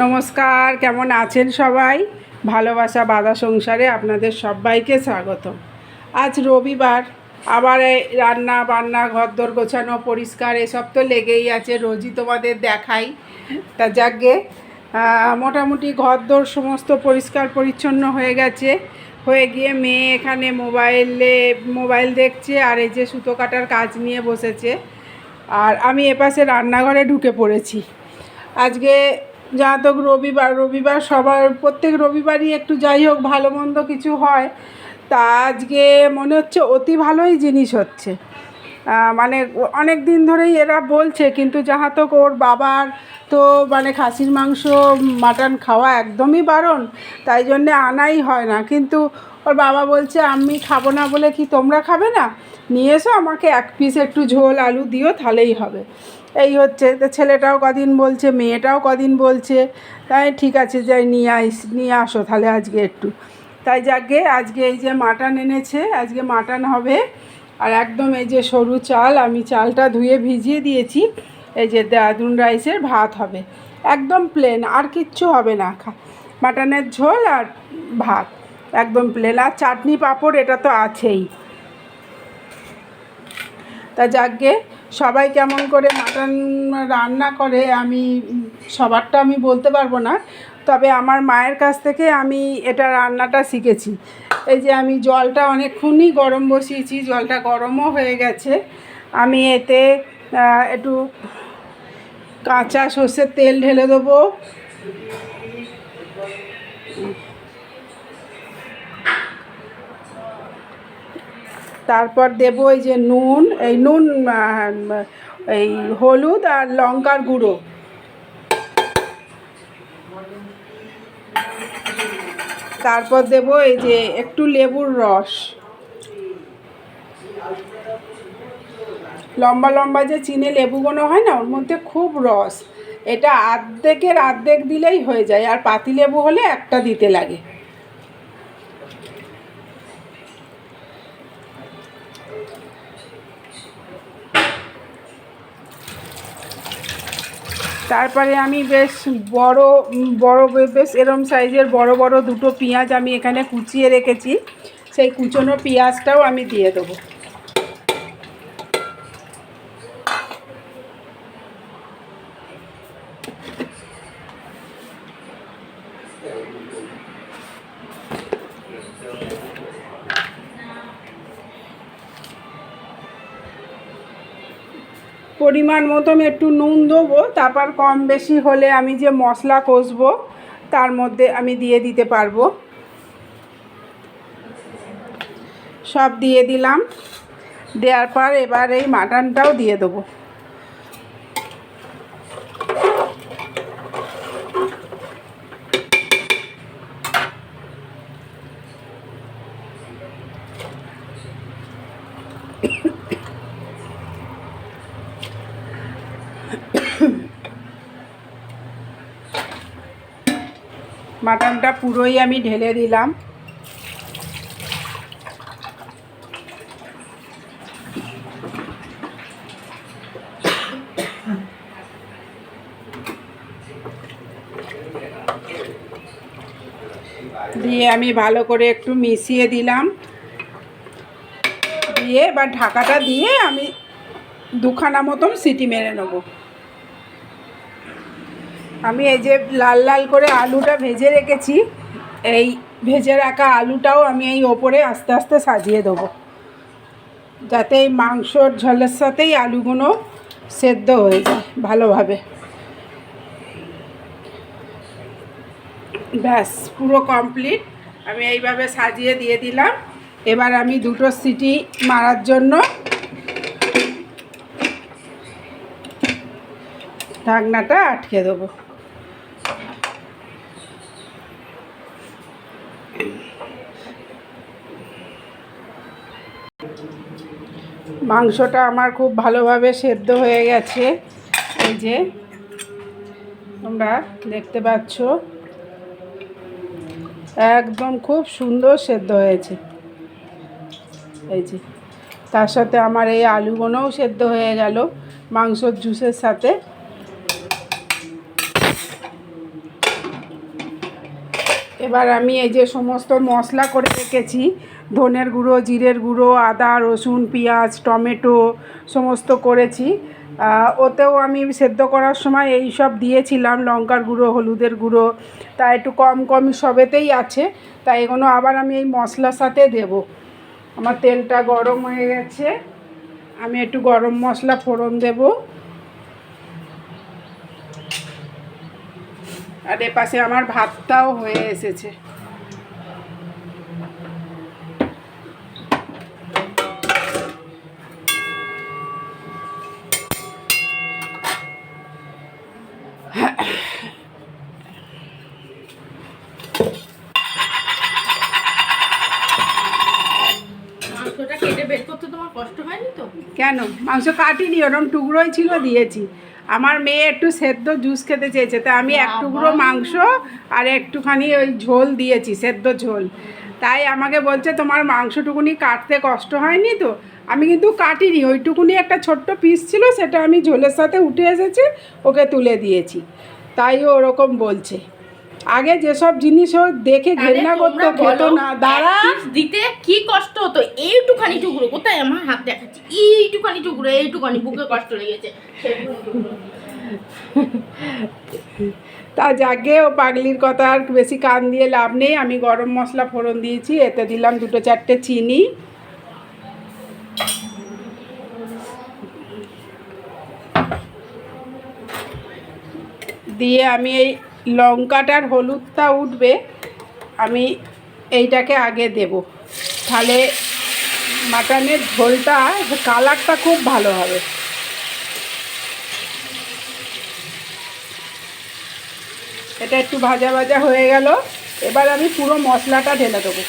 নমস্কার, কেমন আছেন সবাই? ভালোবাসা বাঁধা সংসারে আপনাদের সবাইকে স্বাগত। আজ রবিবার, আবার এই রান্না বান্না, ঘরদোর গোছানো, পরিষ্কার এসব তো লেগেই আছে, রোজই তোমাদের দেখাই। তা যাকগে, মোটামুটি ঘরদোর সমস্ত পরিষ্কার পরিচ্ছন্ন হয়ে গেছে। হয়ে গিয়ে মেয়ে এখানে মোবাইল দেখছে, আর এই যে সুতো কাটার কাজ নিয়ে বসেছে, আর আমি এপাশে রান্নাঘরে ঢুকে পড়েছি। আজকে যাতক রবিবার সবার প্রত্যেক রবিবারই একটু যাই হোক ভালো মন্দ কিছু হয়। তা আজকে মনে হচ্ছে অতি ভালোই জিনিস হচ্ছে। মানে অনেক দিন ধরেই এরা বলছে, কিন্তু যাহাতক ওর বাবার তো মানে খাসির মাংস মাটন খাওয়া একদমই বারণ, তাই জন্যে আনাই হয় না। কিন্তু ওর বাবা বলছে আমি খাবো না বলে কি তোমরা খাবে না, নিয়ে এসো, আমাকে এক পিস একটু ঝোল আলু দিও, তাহলেই হবে। এই হচ্ছে, তো ছেলেটাও কদিন বলছে, মেয়েটাও কদিন বলছে, তাই ঠিক আছে যাই নিয়ে আসো তাহলে আজকে একটু। তাই যাকে আজকে এই যে মাটন এনেছে, আজকে মাটন হবে। আর একদম এই যে সরু চাল, আমি চালটা ধুয়ে ভিজিয়ে দিয়েছি। এই যে দেরাদুন রাইসের ভাত হবে, একদম প্লেন, আর কিচ্ছু হবে না। মাটনের ঝোল আর ভাত একদম প্লেন, আর চাটনি পাঁপড় এটা তো আছেই। তা যাকগে, সবাই কেমন করে মাটন রান্না করে আমি সবারটা আমি বলতে পারবো না, তবে আমার মায়ের কাছ থেকে আমি এটা রান্নাটা শিখেছি। এই যে আমি জলটা অনেকক্ষণই গরম বসিয়েছি, জলটা গরমও হয়ে গেছে। আমি এতে একটু কাঁচা সর্ষের তেল ঢেলে দেবো। তারপর দেব এই যে নুন, এই হলুদ আর লঙ্কার গুঁড়ো। তারপর দেব এই যে একটু লেবুর রস, লম্বা লম্বা যে চিনে লেবুগুলো হয় না, ওর মধ্যে খুব রস। এটা অর্ধেক দিলেই হয়ে যায়, আর পাতিলেবু হলে একটা দিতে লাগে। তারপরে আমি বেশ বেশ এরম সাইজের বড় দুটো পেঁয়াজ আমি এখানে কুচিয়ে রেখেছি, সেই কুচনো পেঁয়াজটাও আমি দিয়ে দেবো। পরিমাণ মতন একটু নুন দেবো, তারপর কম বেশি হলে আমি যে মশলা কষবো তার মধ্যে আমি দিয়ে দিতে পারবো। সব দিয়ে দিলাম, দেওয়ার পর এবার এই মাটনটাও দিয়ে দেবো। মাটনটা পুরোই আমি ঢেলে দিলাম। দিয়ে আমি ভালো করে একটু মিশিয়ে দিলাম, দিয়ে এবার ঢাকাটা দিয়ে আমি দুখানা মতন সিটি মেরে নেব। আমি এই যে লাল করে আলুটা ভেজে রেখেছি, এই ভেজে রাখা আলুটাও আমি এই ওপরে আস্তে আস্তে সাজিয়ে দেবো, যাতে এই মাংসর ঝোলের সাথেই আলুগুলো সেদ্ধ হয়ে যায় ভালোভাবে। ব্যাস পুরো কমপ্লিট, আমি এইভাবে সাজিয়ে দিয়ে দিলাম। এবার আমি দুটো সিটি মারার জন্য ঢাকনাটা আটকে দেবো। মাংসটা আমার খুব ভালোভাবে সেদ্ধ হয়ে গেছে, এই যে তোমরা দেখতে পাচ্ছ, একদম খুব সুন্দর সেদ্ধ হয়েছে। এই যে তার সাথে আমার এই আলুগুলোও সেদ্ধ হয়ে গেল মাংসর জুসের সাথে। এবার আমি এই যে সমস্ত মশলা করে রেখেছি, ধনের গুঁড়ো, জিরের গুঁড়ো, আদা, রসুন, পেঁয়াজ, টমেটো সমস্ত করেছি। ওতেও আমি সেদ্ধ করার সময় এই সব দিয়েছিলাম, লঙ্কার গুঁড়ো, হলুদের গুঁড়ো, তা একটু কম কম সবেতেই আছে, তাই এগুলো আবার আমি এই মশলার সাথে দেব। আমার তেলটা গরম হয়ে গেছে, আমি একটু গরম মশলা ফোড়ন দেব। আর এপাশে আমার ভাতটাও হয়ে এসেছে। মাংসটা কেটে বের করতে তোমার কষ্ট হয়নি তো? কেন, মাংস কাটিনি, ওরকম টুকরোই ছিল, দিয়েছি। আমার মেয়ে একটু সেদ্ধ জুস খেতে চেয়েছে, তা আমি এক টুকরো মাংস আর একটুখানি ওই ঝোল দিয়েছি, সেদ্ধ ঝোল। তাই আমাকে বলছে তোমার মাংসটুকুনি কাটতে কষ্ট হয়নি তো। আমি কিন্তু কাটিনি, ওইটুকুনি একটা ছোট্ট পিস ছিল, সেটা আমি ঝোলের সাথে উঠে এসেছে, ওকে তুলে দিয়েছি। তাই ও ওরকম বলছে। আগে যেসব জিনিস ও দেখে ঘেন্না করতো, খেত না। দাঁড়া, দিতে কি কষ্ট হতো, এইটুখানি টুকরো, কোথায় আমার হাত দেখাচ্ছি, এইটুখানি টুকরো, এইটুখানি বুকে কষ্ট লেগেছে সেইটুখানি টুকরো। তা যাকে, ও পাগলির কথা আর বেশি কান দিয়ে লাভ নেই। আমি গরম মশলা ফোড়ন দিয়েছি, এতে দিলাম 2-4টে চিনি, দিয়ে আমি এই লঙ্কাটার হলুদটা উঠবে, আমি এইটাকে আগে দেব, তাহলে মাটনের ঝোলটা কালারটা খুব ভালো হবে। এটা একটু ভাজা ভাজা হয়ে গেল, এবার আমি পুরো মশলাটা ঢেলে দেবো।